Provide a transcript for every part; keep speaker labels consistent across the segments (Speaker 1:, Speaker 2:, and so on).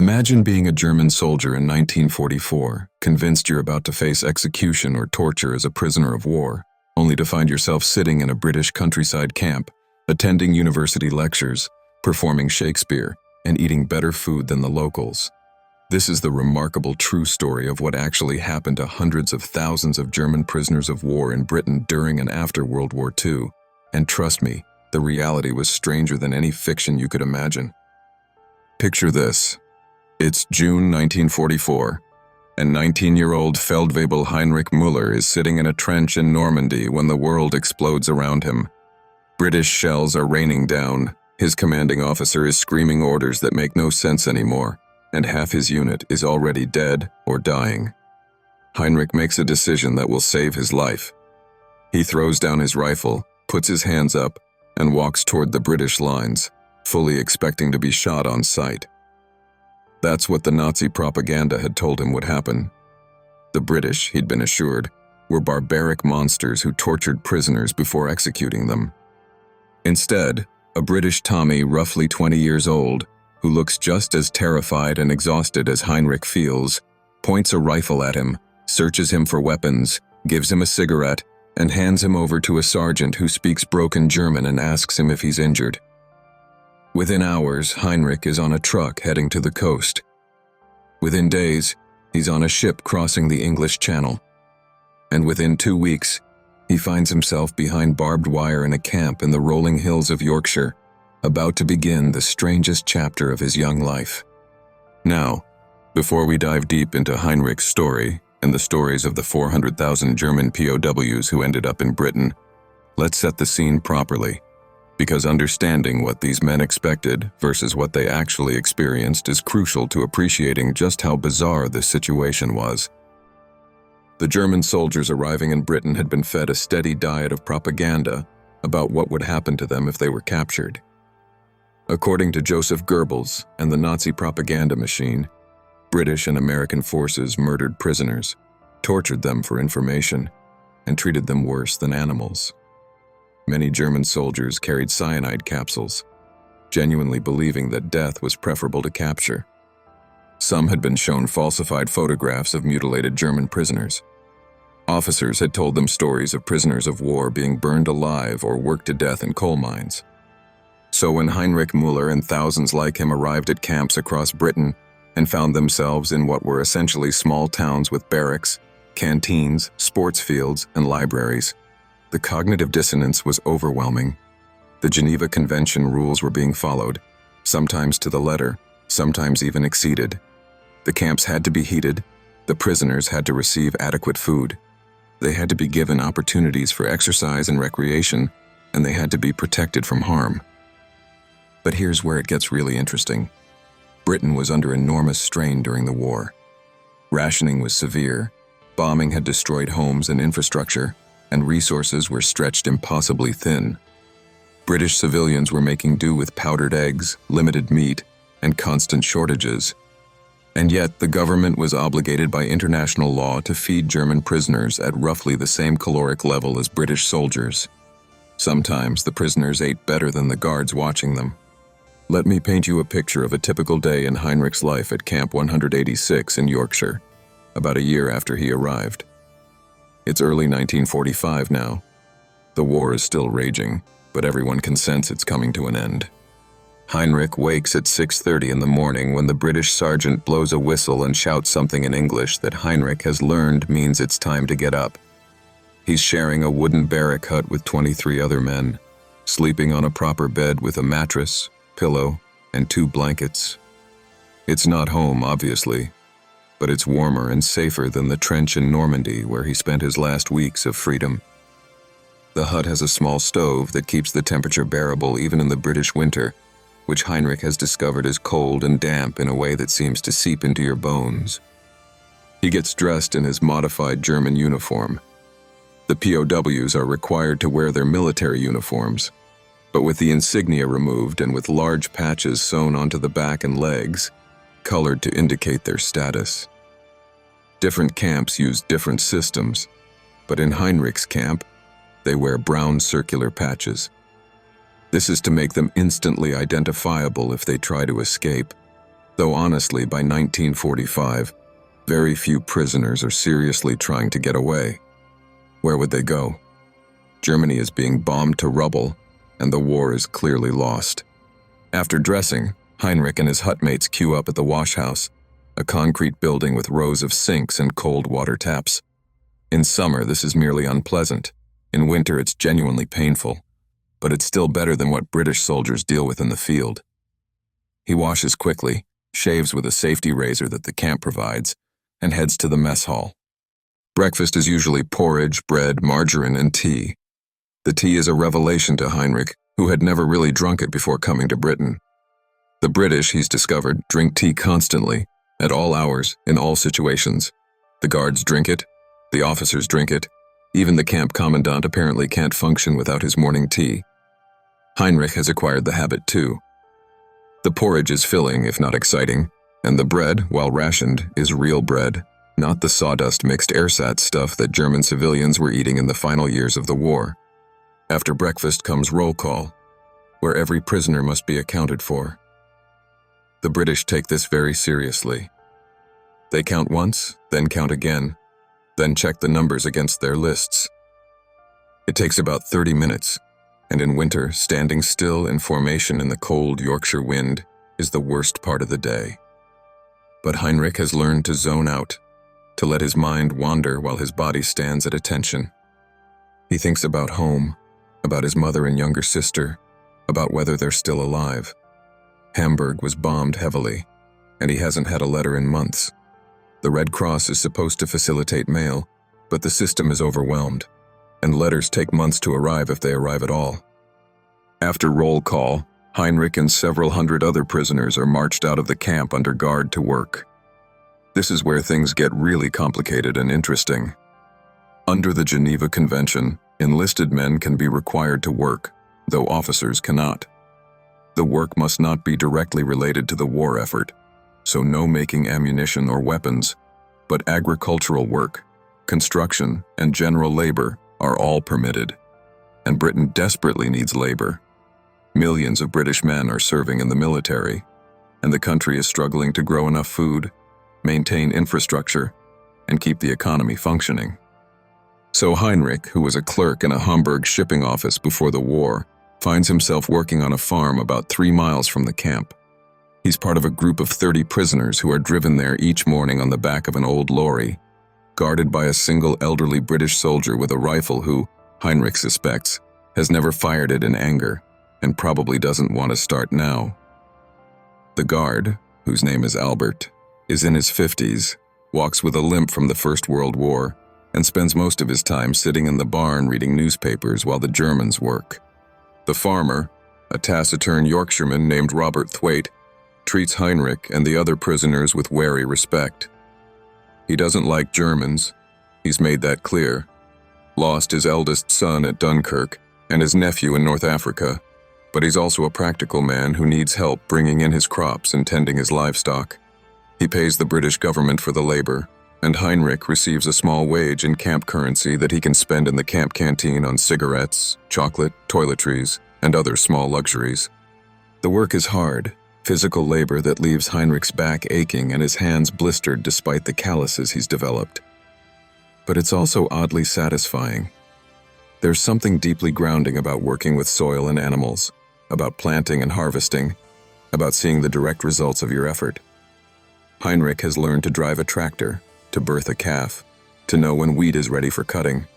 Speaker 1: Imagine being a German soldier in 1944, convinced you're about to face execution or torture as a prisoner of war, only to find yourself sitting in a British countryside camp, attending university lectures, performing Shakespeare, and eating better food than the locals. This is the remarkable true story of what actually happened to hundreds of thousands of German prisoners of war in Britain during and after World War II. And trust me, the reality was stranger than any fiction you could imagine. Picture this. It's June 1944, and 19-year-old Feldwebel Heinrich Müller is sitting in a trench in Normandy when the world explodes around him. British shells are raining down, his commanding officer is screaming orders that make no sense anymore, and half his unit is already dead or dying. Heinrich makes a decision that will save his life. He throws down his rifle, puts his hands up, and walks toward the British lines, fully expecting to be shot on sight. That's what the Nazi propaganda had told him would happen. The British, he'd been assured, were barbaric monsters who tortured prisoners before executing them. Instead, a British Tommy roughly 20 years old, who looks just as terrified and exhausted as Heinrich feels, points a rifle at him, searches him for weapons, gives him a cigarette, and hands him over to a sergeant who speaks broken German and asks him if he's injured. Within hours, Heinrich is on a truck heading to the coast. Within days, he's on a ship crossing the English Channel. And within 2 weeks, he finds himself behind barbed wire in a camp in the rolling hills of Yorkshire, about to begin the strangest chapter of his young life. Now, before we dive deep into Heinrich's story and the stories of the 400,000 German POWs who ended up in Britain, let's set the scene properly. Because understanding what these men expected versus what they actually experienced is crucial to appreciating just how bizarre this situation was. The German soldiers arriving in Britain had been fed a steady diet of propaganda about what would happen to them if they were captured. According to Joseph Goebbels and the Nazi propaganda machine, British and American forces murdered prisoners, tortured them for information, and treated them worse than animals. Many German soldiers carried cyanide capsules, genuinely believing that death was preferable to capture. Some had been shown falsified photographs of mutilated German prisoners. Officers had told them stories of prisoners of war being burned alive or worked to death in coal mines. So when Heinrich Müller and thousands like him arrived at camps across Britain and found themselves in what were essentially small towns with barracks, canteens, sports fields, and libraries, the cognitive dissonance was overwhelming. The Geneva Convention rules were being followed, sometimes to the letter, sometimes even exceeded. The camps had to be heated, the prisoners had to receive adequate food. They had to be given opportunities for exercise and recreation, and they had to be protected from harm. But here's where it gets really interesting. Britain was under enormous strain during the war. Rationing was severe, bombing had destroyed homes and infrastructure, and resources were stretched impossibly thin. British civilians were making do with powdered eggs, limited meat, and constant shortages. And yet, the government was obligated by international law to feed German prisoners at roughly the same caloric level as British soldiers. Sometimes the prisoners ate better than the guards watching them. Let me paint you a picture of a typical day in Heinrich's life at Camp 186 in Yorkshire, about a year after he arrived. It's early 1945 now. The war is still raging, but everyone can sense it's coming to an end. Heinrich wakes at 6:30 in the morning when the British sergeant blows a whistle and shouts something in English that Heinrich has learned means it's time to get up. He's sharing a wooden barrack hut with 23 other men, sleeping on a proper bed with a mattress, pillow, and 2 blankets. It's not home, obviously, but it's warmer and safer than the trench in Normandy where he spent his last weeks of freedom. The hut has a small stove that keeps the temperature bearable even in the British winter, which Heinrich has discovered is cold and damp in a way that seems to seep into your bones. He gets dressed in his modified German uniform. The POWs are required to wear their military uniforms, but with the insignia removed and with large patches sewn onto the back and legs, colored to indicate their status. Different camps use different systems, but in Heinrich's camp, they wear brown circular patches. This is to make them instantly identifiable if they try to escape. Though honestly, by 1945, very few prisoners are seriously trying to get away. Where would they go? Germany is being bombed to rubble, and the war is clearly lost. After dressing, Heinrich and his hutmates queue up at the wash house, a concrete building with rows of sinks and cold water taps. In summer, this is merely unpleasant. In winter, it's genuinely painful, but it's still better than what British soldiers deal with in the field. He washes quickly, shaves with a safety razor that the camp provides, and heads to the mess hall. Breakfast is usually porridge, bread, margarine, and tea. The tea is a revelation to Heinrich, who had never really drunk it before coming to Britain. The British, he's discovered, drink tea constantly, at all hours, in all situations. The guards drink it, the officers drink it, even the camp commandant apparently can't function without his morning tea. Heinrich has acquired the habit too. The porridge is filling, if not exciting, and the bread, while rationed, is real bread, not the sawdust mixed ersatz stuff that German civilians were eating in the final years of the war. After breakfast comes roll call, where every prisoner must be accounted for. The British take this very seriously. They count once, then count again, then check the numbers against their lists. It takes about 30 minutes, and in winter, standing still in formation in the cold Yorkshire wind is the worst part of the day. But Heinrich has learned to zone out, to let his mind wander while his body stands at attention. He thinks about home, about his mother and younger sister, about whether they're still alive. Hamburg was bombed heavily, and he hasn't had a letter in months. The Red Cross is supposed to facilitate mail, but the system is overwhelmed, and letters take months to arrive if they arrive at all. After roll call, Heinrich and several hundred other prisoners are marched out of the camp under guard to work. This is where things get really complicated and interesting. Under the Geneva Convention, enlisted men can be required to work, though officers cannot. The work must not be directly related to the war effort, so no making ammunition or weapons, but agricultural work, construction, and general labor are all permitted. And Britain desperately needs labor. Millions of British men are serving in the military, and the country is struggling to grow enough food, maintain infrastructure, and keep the economy functioning. So Heinrich, who was a clerk in a Hamburg shipping office before the war, finds himself working on a farm about 3 miles from the camp. He's part of a group of 30 prisoners who are driven there each morning on the back of an old lorry, guarded by a single elderly British soldier with a rifle who, Heinrich suspects, has never fired it in anger and probably doesn't want to start now. The guard, whose name is Albert, is in his 50s, walks with a limp from the First World War, and spends most of his time sitting in the barn reading newspapers while the Germans work. The farmer, a taciturn Yorkshireman named Robert Thwaite, treats Heinrich and the other prisoners with wary respect. He doesn't like Germans, he's made that clear. Lost his eldest son at Dunkirk and his nephew in North Africa, but he's also a practical man who needs help bringing in his crops and tending his livestock. He pays the British government for the labor, and Heinrich receives a small wage in camp currency that he can spend in the camp canteen on cigarettes, chocolate, toiletries, and other small luxuries. The work is hard, physical labor that leaves Heinrich's back aching and his hands blistered despite the calluses he's developed. But it's also oddly satisfying. There's something deeply grounding about working with soil and animals, about planting and harvesting, about seeing the direct results of your effort. Heinrich has learned to drive a tractor, to birth a calf, to know when wheat is ready for cutting.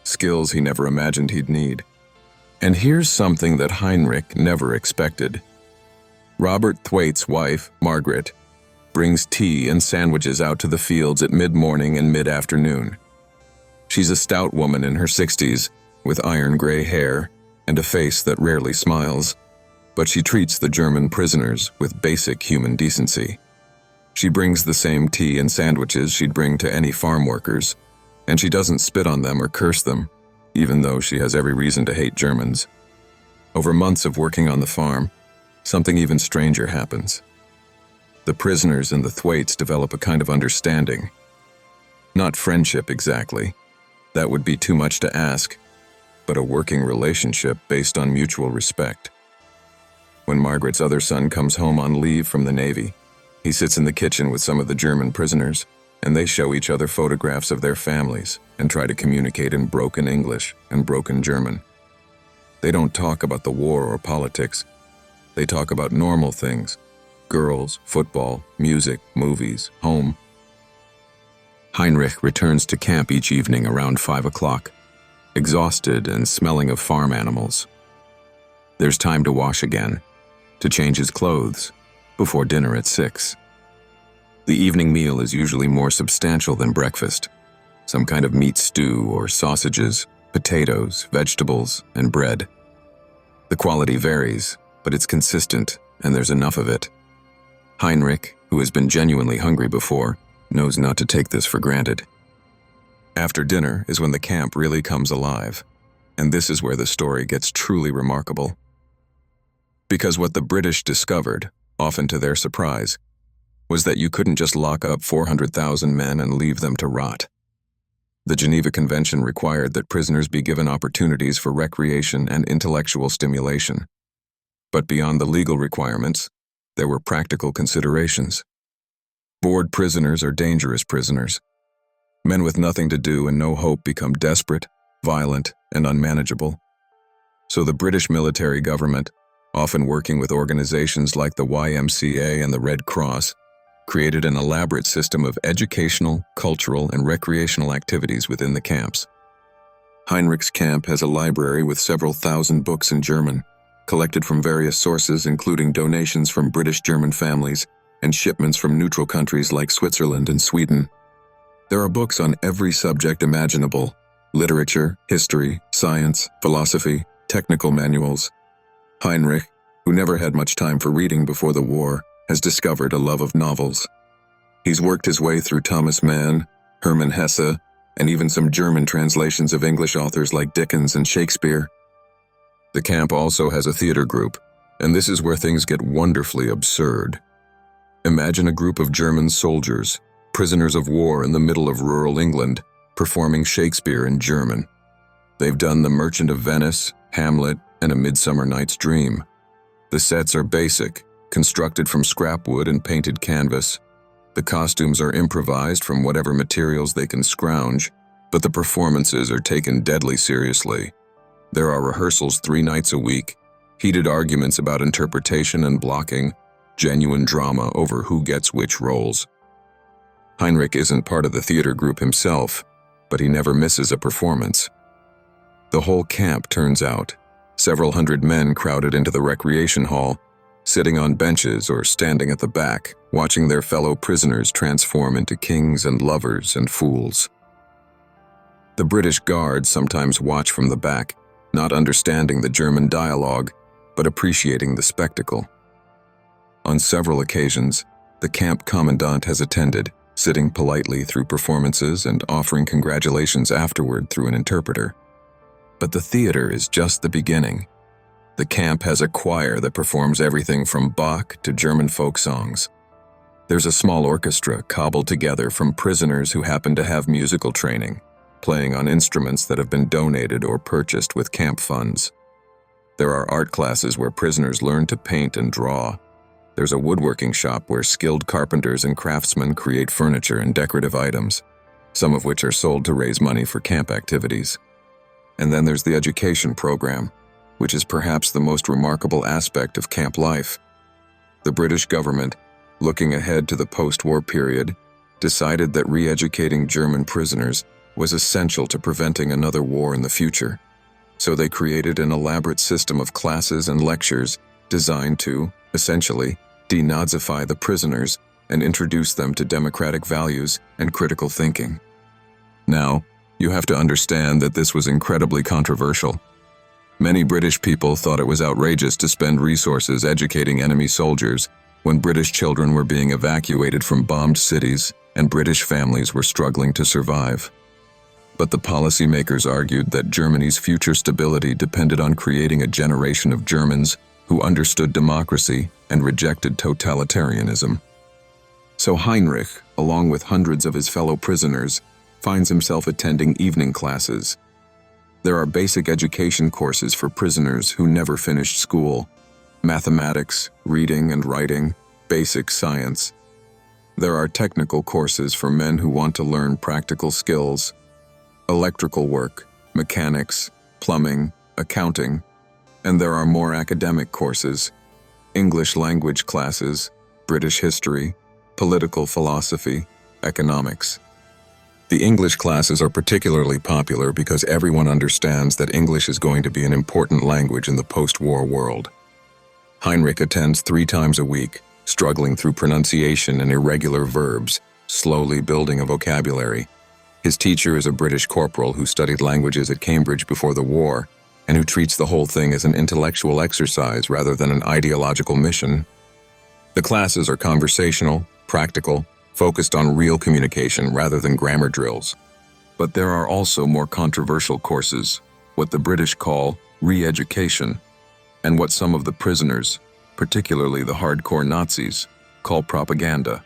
Speaker 1: Skills he never imagined he'd need. And here's something that Heinrich never expected. Robert Thwaite's wife, Margaret, brings tea and sandwiches out to the fields at mid-morning and mid-afternoon. She's a stout woman in her 60s, with iron gray hair and a face that rarely smiles, but she treats the German prisoners with basic human decency. She brings the same tea and sandwiches she'd bring to any farm workers, and she doesn't spit on them or curse them, even though she has every reason to hate Germans. Over months of working on the farm, something even stranger happens. The prisoners and the Thwaites develop a kind of understanding. Not friendship exactly, that would be too much to ask, but a working relationship based on mutual respect. When Margaret's other son comes home on leave from the Navy, He sits in the kitchen with some of the German prisoners, and they show each other photographs of their families and try to communicate in broken English and broken German. They don't talk about the war or politics. They talk about normal things: girls, football, music, movies, home. Heinrich returns to camp each evening around 5 o'clock, exhausted and smelling of farm animals. There's time to wash again, to change his clothes, before dinner at 6. The evening meal is usually more substantial than breakfast: some kind of meat stew or sausages, potatoes, vegetables, and bread. The quality varies, but it's consistent, and there's enough of it. Heinrich, who has been genuinely hungry before, knows not to take this for granted. After dinner is when the camp really comes alive, and this is where the story gets truly remarkable. Because what the British discovered, often to their surprise, was that you couldn't just lock up 400,000 men and leave them to rot. The Geneva Convention required that prisoners be given opportunities for recreation and intellectual stimulation. But beyond the legal requirements, there were practical considerations. Bored prisoners are dangerous prisoners. Men with nothing to do and no hope become desperate, violent, and unmanageable. So the British military government, often working with organizations like the YMCA and the Red Cross, created an elaborate system of educational, cultural, and recreational activities within the camps. Heinrich's camp has a library with several thousand books in German, collected from various sources including donations from British German families and shipments from neutral countries like Switzerland and Sweden. There are books on every subject imaginable: literature, history, science, philosophy, technical manuals. Heinrich, who never had much time for reading before the war, has discovered a love of novels. He's worked his way through Thomas Mann, Hermann Hesse, and even some German translations of English authors like Dickens and Shakespeare. The camp also has a theater group, and this is where things get wonderfully absurd. Imagine a group of German soldiers, prisoners of war in the middle of rural England, performing Shakespeare in German. They've done The Merchant of Venice, Hamlet, and A Midsummer Night's Dream. The sets are basic, constructed from scrap wood and painted canvas. The costumes are improvised from whatever materials they can scrounge, but the performances are taken deadly seriously. There are rehearsals 3 nights a week, heated arguments about interpretation and blocking, genuine drama over who gets which roles. Heinrich isn't part of the theater group himself, but he never misses a performance. The whole camp turns out, several hundred men crowded into the recreation hall, sitting on benches or standing at the back, watching their fellow prisoners transform into kings and lovers and fools. The British guards sometimes watch from the back, not understanding the German dialogue, but appreciating the spectacle. On several occasions, the camp commandant has attended, sitting politely through performances and offering congratulations afterward through an interpreter. But the theater is just the beginning. The camp has a choir that performs everything from Bach to German folk songs. There's a small orchestra cobbled together from prisoners who happen to have musical training, playing on instruments that have been donated or purchased with camp funds. There are art classes where prisoners learn to paint and draw. There's a woodworking shop where skilled carpenters and craftsmen create furniture and decorative items, some of which are sold to raise money for camp activities. And then there's the education program, which is perhaps the most remarkable aspect of camp life. The British government, looking ahead to the post-war period, decided that re-educating German prisoners was essential to preventing another war in the future. So they created an elaborate system of classes and lectures designed to, essentially, denazify the prisoners and introduce them to democratic values and critical thinking. Now, you have to understand that this was incredibly controversial. Many British people thought it was outrageous to spend resources educating enemy soldiers when British children were being evacuated from bombed cities and British families were struggling to survive. But the policymakers argued that Germany's future stability depended on creating a generation of Germans who understood democracy and rejected totalitarianism. So Heinrich, along with hundreds of his fellow prisoners, finds himself attending evening classes. There are basic education courses for prisoners who never finished school: mathematics, reading and writing, basic science, There are technical courses for men who want to learn practical skills, electrical work, mechanics, plumbing, accounting, and there are more academic courses, English language classes, British history, political philosophy, economics. The English classes are particularly popular because everyone understands that English is going to be an important language in the post-war world. Heinrich attends 3 times a week, struggling through pronunciation and irregular verbs, slowly building a vocabulary. His teacher is a British corporal who studied languages at Cambridge before the war, and who treats the whole thing as an intellectual exercise rather than an ideological mission. The classes are conversational, practical, focused on real communication rather than grammar drills. But there are also more controversial courses, what the British call re-education, and what some of the prisoners, particularly the hardcore Nazis, call propaganda.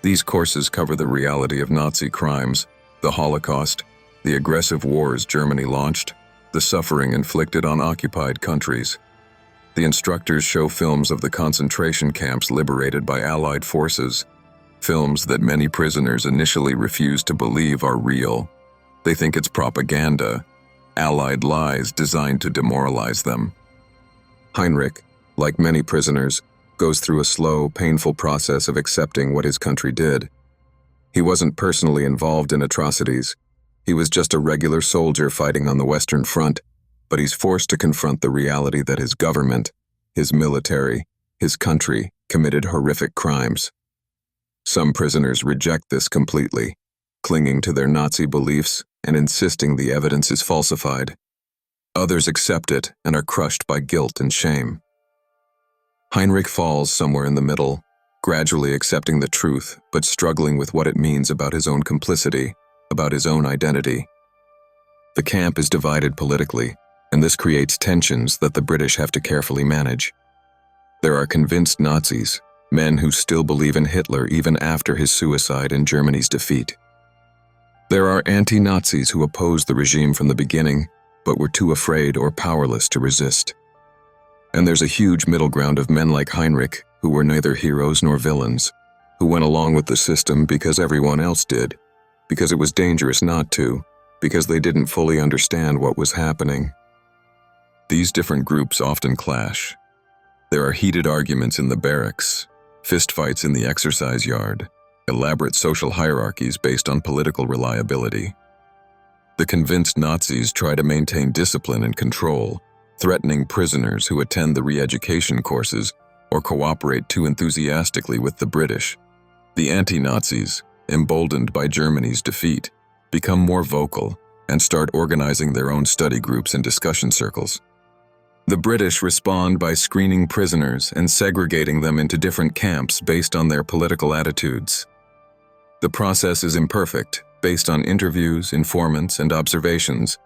Speaker 1: These courses cover the reality of Nazi crimes, the Holocaust, the aggressive wars Germany launched, the suffering inflicted on occupied countries. The instructors show films of the concentration camps liberated by Allied forces, films that many prisoners initially refuse to believe are real. They think it's propaganda, Allied lies designed to demoralize them. Heinrich, like many prisoners, goes through a slow, painful process of accepting what his country did. He wasn't personally involved in atrocities. He was just a regular soldier fighting on the Western Front, but he's forced to confront the reality that his government, his military, his country committed horrific crimes. Some prisoners reject this completely, clinging to their Nazi beliefs and insisting the evidence is falsified. Others accept it and are crushed by guilt and shame. Heinrich falls somewhere in the middle, gradually accepting the truth but struggling with what it means about his own complicity, about his own identity. The camp is divided politically, and this creates tensions that the British have to carefully manage. There are convinced Nazis, men who still believe in Hitler even after his suicide and Germany's defeat. There are anti-Nazis who opposed the regime from the beginning, but were too afraid or powerless to resist. And there's a huge middle ground of men like Heinrich, who were neither heroes nor villains, who went along with the system because everyone else did, because it was dangerous not to, because they didn't fully understand what was happening. These different groups often clash. There are heated arguments in the barracks, fistfights in the exercise yard, elaborate social hierarchies based on political reliability. The convinced Nazis try to maintain discipline and control, threatening prisoners who attend the re-education courses or cooperate too enthusiastically with the British. The anti-Nazis, emboldened by Germany's defeat, become more vocal and start organizing their own study groups and discussion circles. The British respond by screening prisoners and segregating them into different camps based on their political attitudes. The process is imperfect, based on interviews, informants, and observations,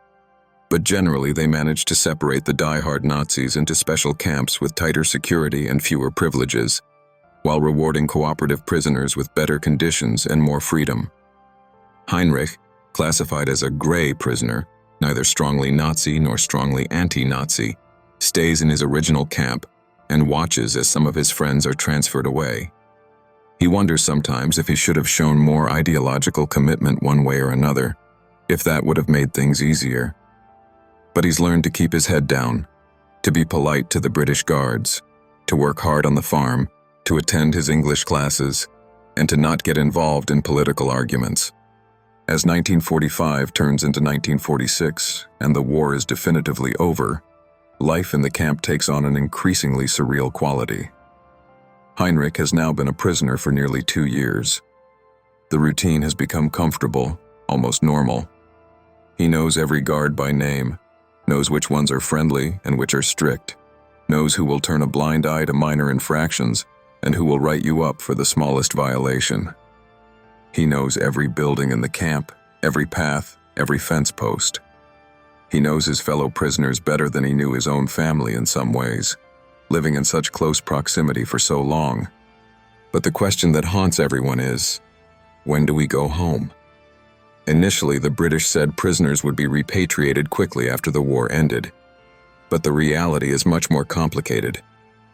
Speaker 1: but generally they manage to separate the die-hard Nazis into special camps with tighter security and fewer privileges, while rewarding cooperative prisoners with better conditions and more freedom. Heinrich, classified as a gray prisoner, neither strongly Nazi nor strongly anti-Nazi, stays in his original camp and watches as some of his friends are transferred away. He wonders sometimes if he should have shown more ideological commitment one way or another, if that would have made things easier. But he's learned to keep his head down, to be polite to the British guards, to work hard on the farm, to attend his English classes, and to not get involved in political arguments. As 1945 turns into 1946 and the war is definitively over, life in the camp takes on an increasingly surreal quality. Heinrich has now been a prisoner for nearly 2 years. The routine has become comfortable, almost normal. He knows every guard by name, knows which ones are friendly and which are strict, knows who will turn a blind eye to minor infractions and who will write you up for the smallest violation. He knows every building in the camp, every path, every fence post. He knows his fellow prisoners better than he knew his own family in some ways, living in such close proximity for so long. But the question that haunts everyone is, when do we go home? Initially, the British said prisoners would be repatriated quickly after the war ended. But the reality is much more complicated.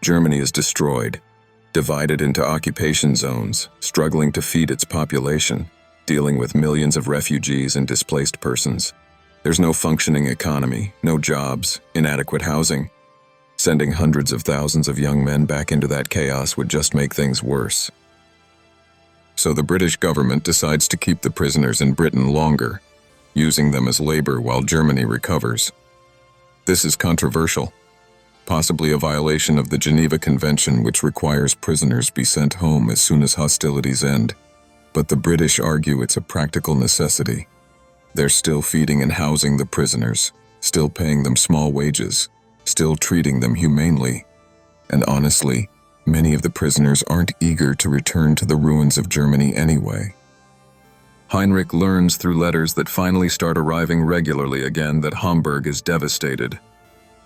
Speaker 1: Germany is destroyed. divided into occupation zones, struggling to feed its population, dealing with millions of refugees and displaced persons. There's no functioning economy, no jobs, inadequate housing. Sending hundreds of thousands of young men back into that chaos would just make things worse. So the British government decides to keep the prisoners in Britain longer, using them as labor while Germany recovers. This is controversial, possibly a violation of the Geneva Convention, which requires prisoners be sent home as soon as hostilities end. But the British argue it's a practical necessity. They're still feeding and housing the prisoners, still paying them small wages, still treating them humanely. And honestly, many of the prisoners aren't eager to return to the ruins of Germany anyway. Heinrich learns through letters that finally start arriving regularly again that Hamburg is devastated.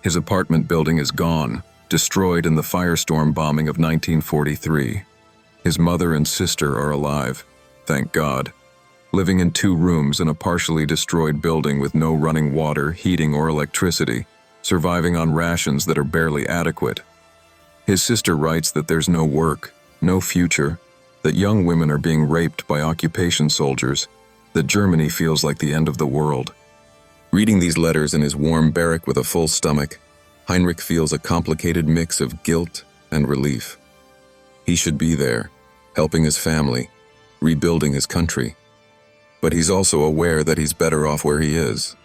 Speaker 1: His apartment building is gone, destroyed in the firestorm bombing of 1943. His mother and sister are alive, thank God, living in 2 rooms in a partially destroyed building with no running water, heating, or electricity, surviving on rations that are barely adequate. His sister writes that there's no work, no future, that young women are being raped by occupation soldiers, that Germany feels like the end of the world. Reading these letters in his warm barrack with a full stomach, Heinrich feels a complicated mix of guilt and relief. He should be there, helping his family, rebuilding his country. But he's also aware that he's better off where he is,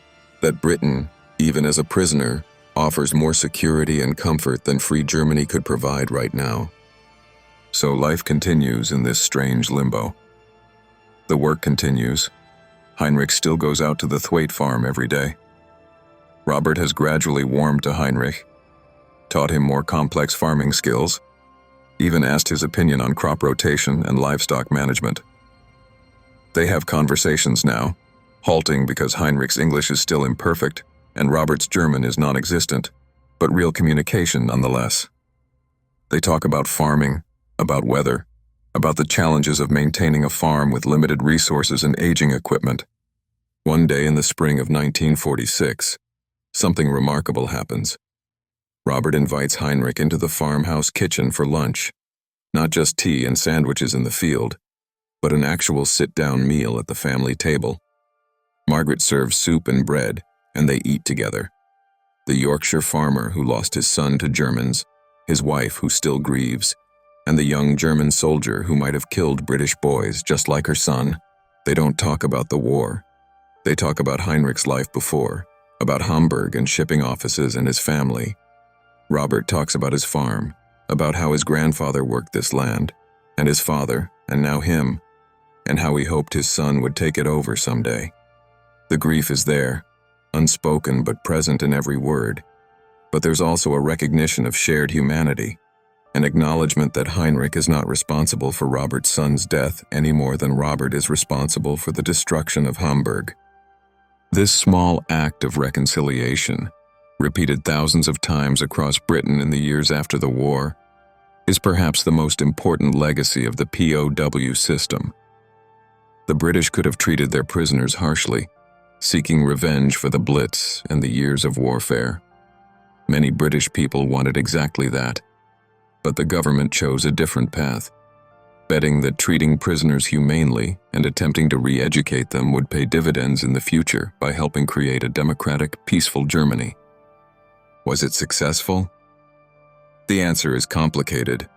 Speaker 1: that Britain, even as a prisoner, offers more security and comfort than free Germany could provide right now. So life continues in this strange limbo. The work continues. Heinrich still goes out to the Thwaite farm every day. Robert has gradually warmed to Heinrich, taught him more complex farming skills, even asked his opinion on crop rotation and livestock management. They have conversations now, halting because Heinrich's English is still imperfect and Robert's German is non-existent, but real communication nonetheless. They talk about farming, about weather, about the challenges of maintaining a farm with limited resources and aging equipment. One day in the spring of 1946, something remarkable happens. Robert invites Heinrich into the farmhouse kitchen for lunch. Not just tea and sandwiches in the field, but an actual sit-down meal at the family table. Margaret serves soup and bread, and they eat together. The Yorkshire farmer who lost his son to Germans, his wife who still grieves, and the young German soldier who might have killed British boys just like her son. They don't talk about the war. They talk about Heinrich's life before, about Hamburg and shipping offices and his family. Robert talks about his farm, about how his grandfather worked this land, and his father, and now him, and how he hoped his son would take it over someday. The grief is there, unspoken but present in every word. But there's also a recognition of shared humanity, an acknowledgement that Heinrich is not responsible for Robert's son's death any more than Robert is responsible for the destruction of Hamburg. This small act of reconciliation, repeated thousands of times across Britain in the years after the war, is perhaps the most important legacy of the POW system. The British could have treated their prisoners harshly, seeking revenge for the Blitz and the years of warfare. Many British people wanted exactly that, but the government chose a different path, betting that treating prisoners humanely and attempting to re-educate them would pay dividends in the future by helping create a democratic, peaceful Germany. Was it successful? The answer is complicated.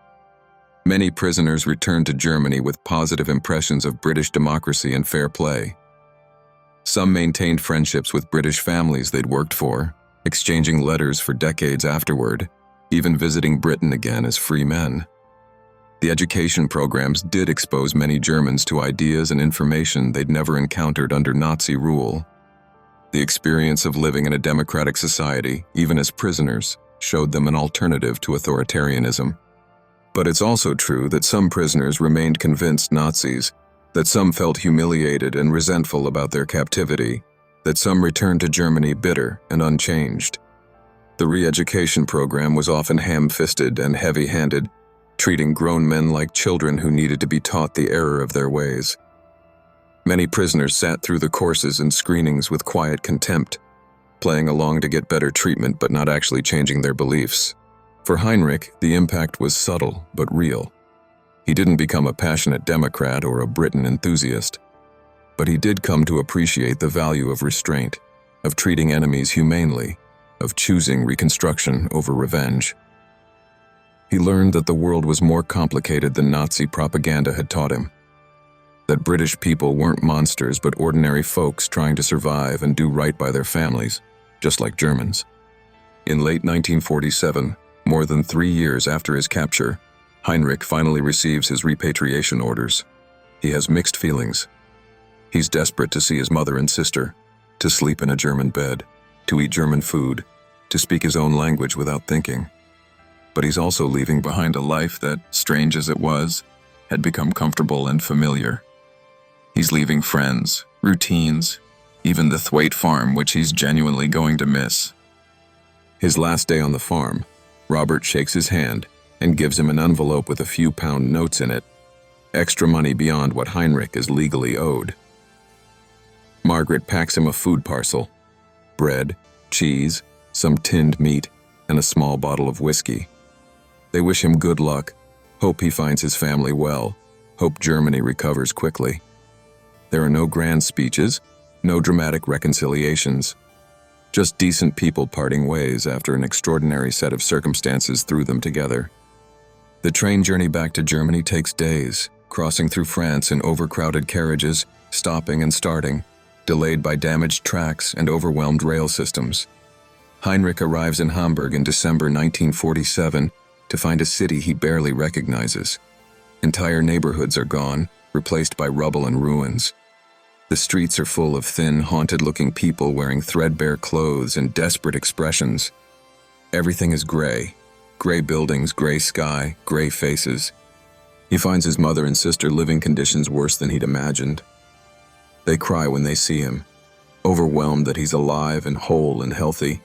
Speaker 1: Many prisoners returned to Germany with positive impressions of British democracy and fair play. Some maintained friendships with British families they'd worked for, exchanging letters for decades afterward, even visiting Britain again as free men. The education programs did expose many Germans to ideas and information they'd never encountered under Nazi rule. The experience of living in a democratic society, even as prisoners, showed them an alternative to authoritarianism. But it's also true that some prisoners remained convinced Nazis, that some felt humiliated and resentful about their captivity, that some returned to Germany bitter and unchanged. The re-education program was often ham-fisted and heavy-handed, treating grown men like children who needed to be taught the error of their ways. Many prisoners sat through the courses and screenings with quiet contempt, playing along to get better treatment but not actually changing their beliefs. For Heinrich, the impact was subtle but real. He didn't become a passionate Democrat or a Britain enthusiast, but he did come to appreciate the value of restraint, of treating enemies humanely, of choosing reconstruction over revenge. He learned that the world was more complicated than Nazi propaganda had taught him, that British people weren't monsters but ordinary folks trying to survive and do right by their families, just like Germans. In late 1947, more than 3 years after his capture, Heinrich finally receives his repatriation orders. He has mixed feelings. He's desperate to see his mother and sister, to sleep in a German bed, to eat German food, to speak his own language without thinking. But he's also leaving behind a life that, strange as it was, had become comfortable and familiar. He's leaving friends, routines, even the Thwaite farm, which he's genuinely going to miss. His last day on the farm, Robert shakes his hand and gives him an envelope with a few pound notes in it, extra money beyond what Heinrich is legally owed. Margaret packs him a food parcel: bread, cheese, some tinned meat, and a small bottle of whiskey. They wish him good luck, hope he finds his family well, hope Germany recovers quickly. There are no grand speeches, no dramatic reconciliations. Just decent people parting ways after an extraordinary set of circumstances threw them together. The train journey back to Germany takes days, crossing through France in overcrowded carriages, stopping and starting, delayed by damaged tracks and overwhelmed rail systems. Heinrich arrives in Hamburg in December 1947 to find a city he barely recognizes. Entire neighborhoods are gone, replaced by rubble and ruins. The streets are full of thin, haunted-looking people wearing threadbare clothes and desperate expressions. Everything is gray. Gray buildings, gray sky, gray faces. He finds his mother and sister living conditions worse than he'd imagined. They cry when they see him, overwhelmed that he's alive and whole and healthy.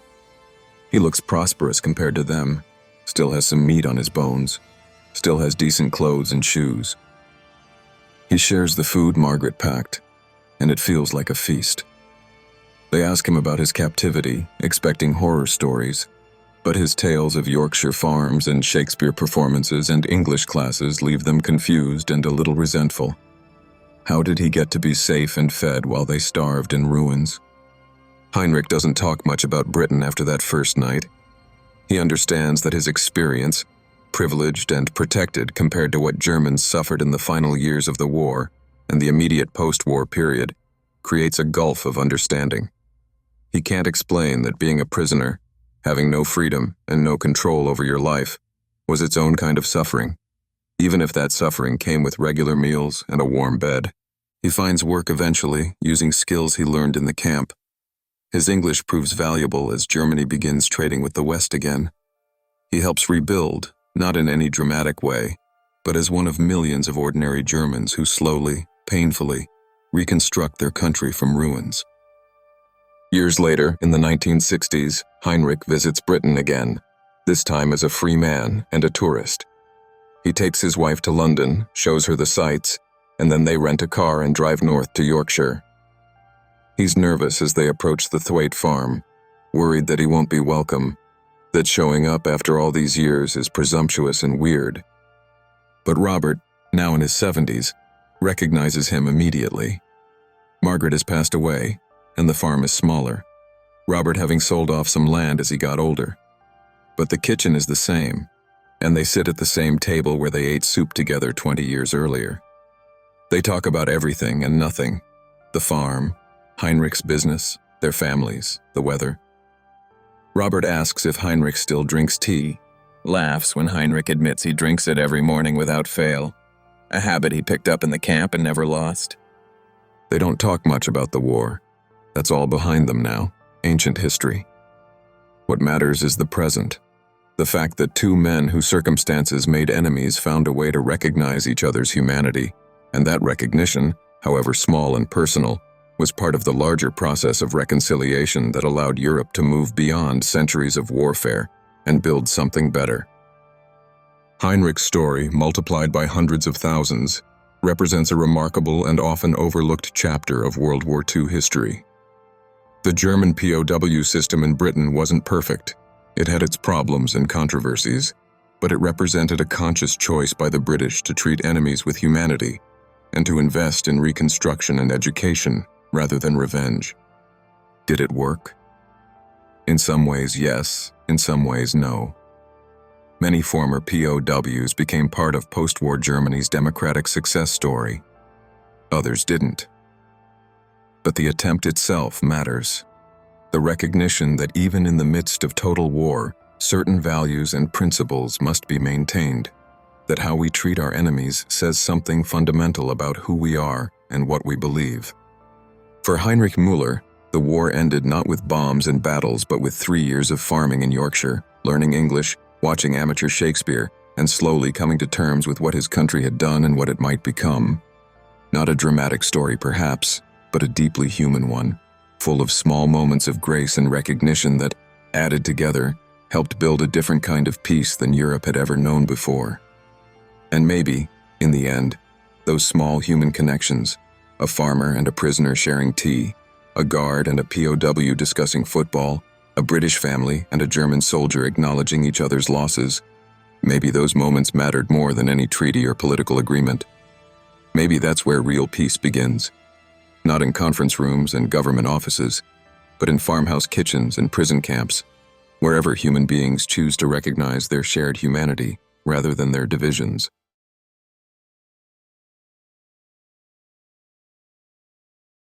Speaker 1: He looks prosperous compared to them, still has some meat on his bones, still has decent clothes and shoes. He shares the food Margaret packed, and it feels like a feast. They ask him about his captivity, expecting horror stories, but his tales of Yorkshire farms and Shakespeare performances and English classes leave them confused and a little resentful. How did he get to be safe and fed while they starved in ruins? Heinrich doesn't talk much about Britain after that first night. He understands that his experience, privileged and protected compared to what Germans suffered in the final years of the war and the immediate post-war period, creates a gulf of understanding. He can't explain that being a prisoner, having no freedom and no control over your life, was its own kind of suffering, even if that suffering came with regular meals and a warm bed. He finds work eventually, using skills he learned in the camp. His English proves valuable as Germany begins trading with the West again. He helps rebuild, not in any dramatic way, but as one of millions of ordinary Germans who slowly, painfully, reconstruct their country from ruins. Years later, in the 1960s, Heinrich visits Britain again, this time as a free man and a tourist. He takes his wife to London, shows her the sights, and then they rent a car and drive north to Yorkshire. He's nervous as they approach the Thwaite farm, worried that he won't be welcome, that showing up after all these years is presumptuous and weird. But Robert, now in his 70s, recognizes him immediately. Margaret has passed away, and the farm is smaller, Robert having sold off some land as he got older. But the kitchen is the same, and they sit at the same table where they ate soup together 20 years earlier. They talk about everything and nothing: the farm, Heinrich's business, their families, the weather. Robert asks if Heinrich still drinks tea, laughs when Heinrich admits he drinks it every morning without fail, a habit he picked up in the camp and never lost. They don't talk much about the war. That's all behind them now, ancient history. What matters is the present, the fact that two men whose circumstances made enemies found a way to recognize each other's humanity, and that recognition, however small and personal, was part of the larger process of reconciliation that allowed Europe to move beyond centuries of warfare and build something better. Heinrich's story, multiplied by hundreds of thousands, represents a remarkable and often overlooked chapter of World War II history. The German POW system in Britain wasn't perfect. It had its problems and controversies, but it represented a conscious choice by the British to treat enemies with humanity and to invest in reconstruction and education rather than revenge. Did it work? In some ways, yes. In some ways, no. Many former POWs became part of post-war Germany's democratic success story. Others didn't. But the attempt itself matters. The recognition that even in the midst of total war, certain values and principles must be maintained, that how we treat our enemies says something fundamental about who we are and what we believe. For Heinrich Müller, the war ended not with bombs and battles but with 3 years of farming in Yorkshire, learning English, watching amateur Shakespeare, and slowly coming to terms with what his country had done and what it might become. Not a dramatic story perhaps, but a deeply human one, full of small moments of grace and recognition that, added together, helped build a different kind of peace than Europe had ever known before. And maybe, in the end, those small human connections, a farmer and a prisoner sharing tea, a guard and a POW discussing football, a British family and a German soldier acknowledging each other's losses, maybe those moments mattered more than any treaty or political agreement. Maybe that's where real peace begins. Not in conference rooms and government offices, but in farmhouse kitchens and prison camps, wherever human beings choose to recognize their shared humanity rather than their divisions.